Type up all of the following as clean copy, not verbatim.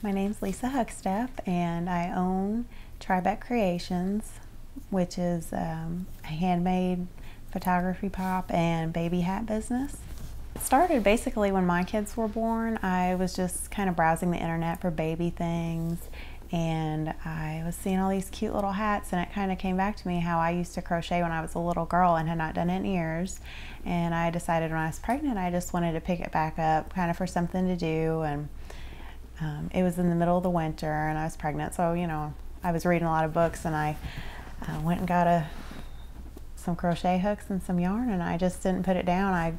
My name's Lisa Huckstaff, and I own Bec Creations, which is a handmade photography pop and baby hat business. It started basically when my kids were born. I was just kind of browsing the internet for baby things, and I was seeing all these cute little hats, and it kind of came back to me how I used to crochet when I was a little girl and had not done it in years. And I decided when I was pregnant I just wanted to pick it back up kind of for something to do. And it was in the middle of the winter and I was pregnant, so I was reading a lot of books, and I went and got some crochet hooks and some yarn, and I just didn't put it down. I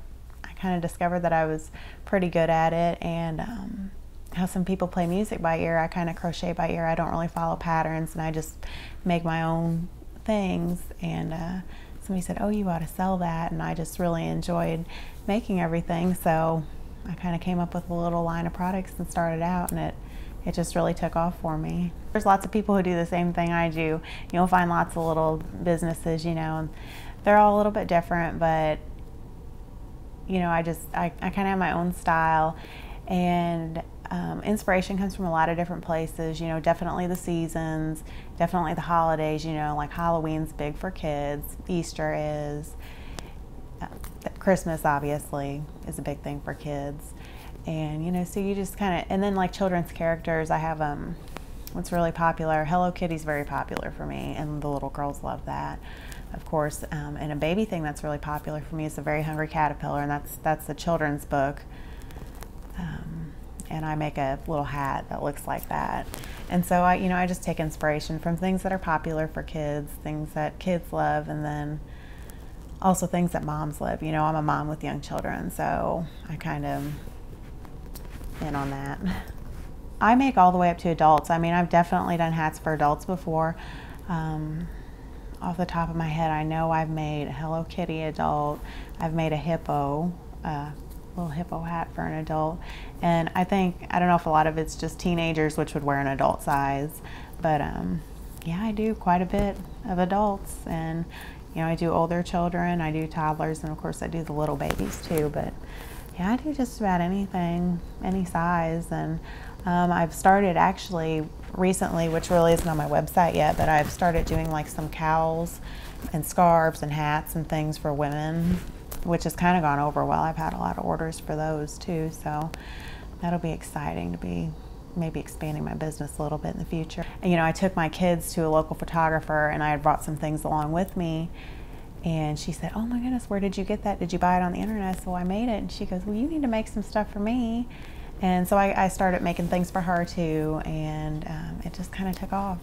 kind of discovered that I was pretty good at it, and how some people play music by ear, I kind of crochet by ear. I don't really follow patterns, and I just make my own things. And somebody said, "Oh, you ought to sell that," and I just really enjoyed making everything, so I kind of came up with a little line of products and started out, and it just really took off for me. There's lots of people who do the same thing I do. You'll find lots of little businesses, and they're all a little bit different, but I kind of have my own style, and inspiration comes from a lot of different places. Definitely the seasons, definitely the holidays. Like Halloween's big for kids, Easter is. Christmas obviously is a big thing for kids, and so you just kind of, and then like children's characters, I have what's really popular, Hello Kitty's very popular for me, and the little girls love that, of course. And a baby thing that's really popular for me is The Very Hungry Caterpillar, and that's a children's book, and I make a little hat that looks like that. And so I just take inspiration from things that are popular for kids, things that kids love, and then also things that moms love. I'm a mom with young children, so I kind of in on that. I make all the way up to adults. I've definitely done hats for adults before. Off the top of my head, I know I've made a Hello Kitty adult. I've made a hippo, little hippo hat for an adult. And I don't know if a lot of it's just teenagers, which would wear an adult size, but yeah, I do quite a bit of adults, and I do older children, I do toddlers, and of course I do the little babies too. But yeah, I do just about anything, any size. And I've started actually recently, which really isn't on my website yet, but I've started doing like some cowls and scarves and hats and things for women, which has kind of gone over well. I've had a lot of orders for those too, so that'll be exciting to be maybe expanding my business a little bit in the future. And I took my kids to a local photographer, and I had brought some things along with me, and she said, "Oh my goodness, where did you get that? Did you buy it on the internet?" So I made it, and she goes, "Well, you need to make some stuff for me." And so I started making things for her too, and it just kind of took off.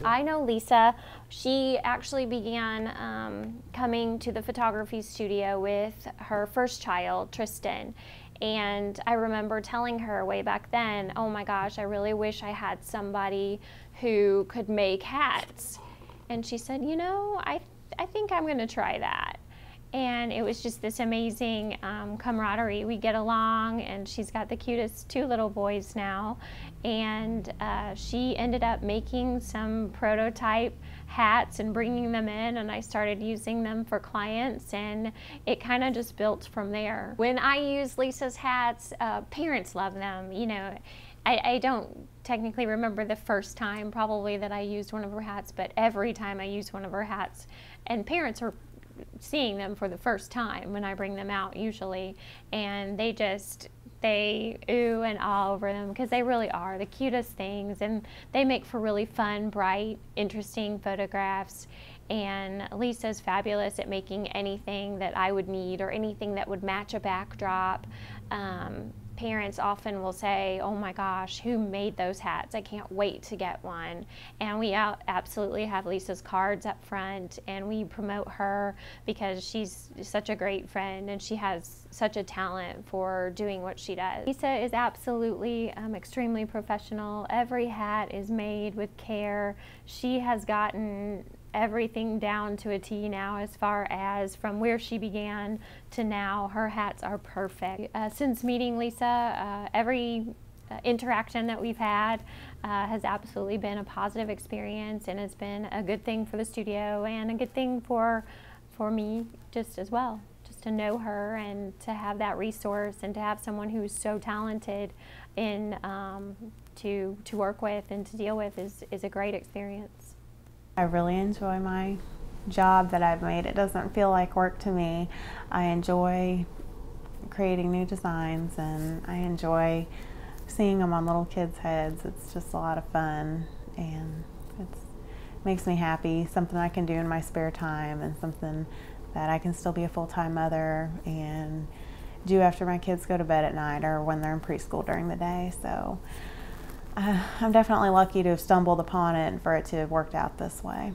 I know Lisa. She actually began coming to the photography studio with her first child, Tristan. And I remember telling her way back then, "Oh my gosh, I really wish I had somebody who could make hats." And she said, I think I'm going to try that. And it was just this amazing camaraderie. We get along, and she's got the cutest 2 little boys now. And she ended up making some prototype hats and bringing them in, and I started using them for clients, and it kind of just built from there. When I use Lisa's hats, parents love them. I don't technically remember the first time probably that I used one of her hats, but every time I use one of her hats, and parents are seeing them for the first time when I bring them out usually, and they ooh and ah over them, because they really are the cutest things, and they make for really fun, bright, interesting photographs. And Lisa's fabulous at making anything that I would need or anything that would match a backdrop. Parents often will say, "Oh my gosh, who made those hats? I can't wait to get one." And we absolutely have Lisa's cards up front, and we promote her because she's such a great friend, and she has such a talent for doing what she does. Lisa is absolutely extremely professional. Every hat is made with care. She has gotten everything down to a T now, as far as from where she began to now. Her hats are perfect. Since meeting Lisa, every interaction that we've had has absolutely been a positive experience, and has been a good thing for the studio and a good thing for me just as well. Just to know her and to have that resource and to have someone who's so talented in to work with and to deal with is a great experience. I really enjoy my job that I've made. It doesn't feel like work to me. I enjoy creating new designs, and I enjoy seeing them on little kids' heads. It's just a lot of fun, and it makes me happy. Something I can do in my spare time, and something that I can still be a full-time mother and do after my kids go to bed at night or when they're in preschool during the day. So I'm definitely lucky to have stumbled upon it and for it to have worked out this way.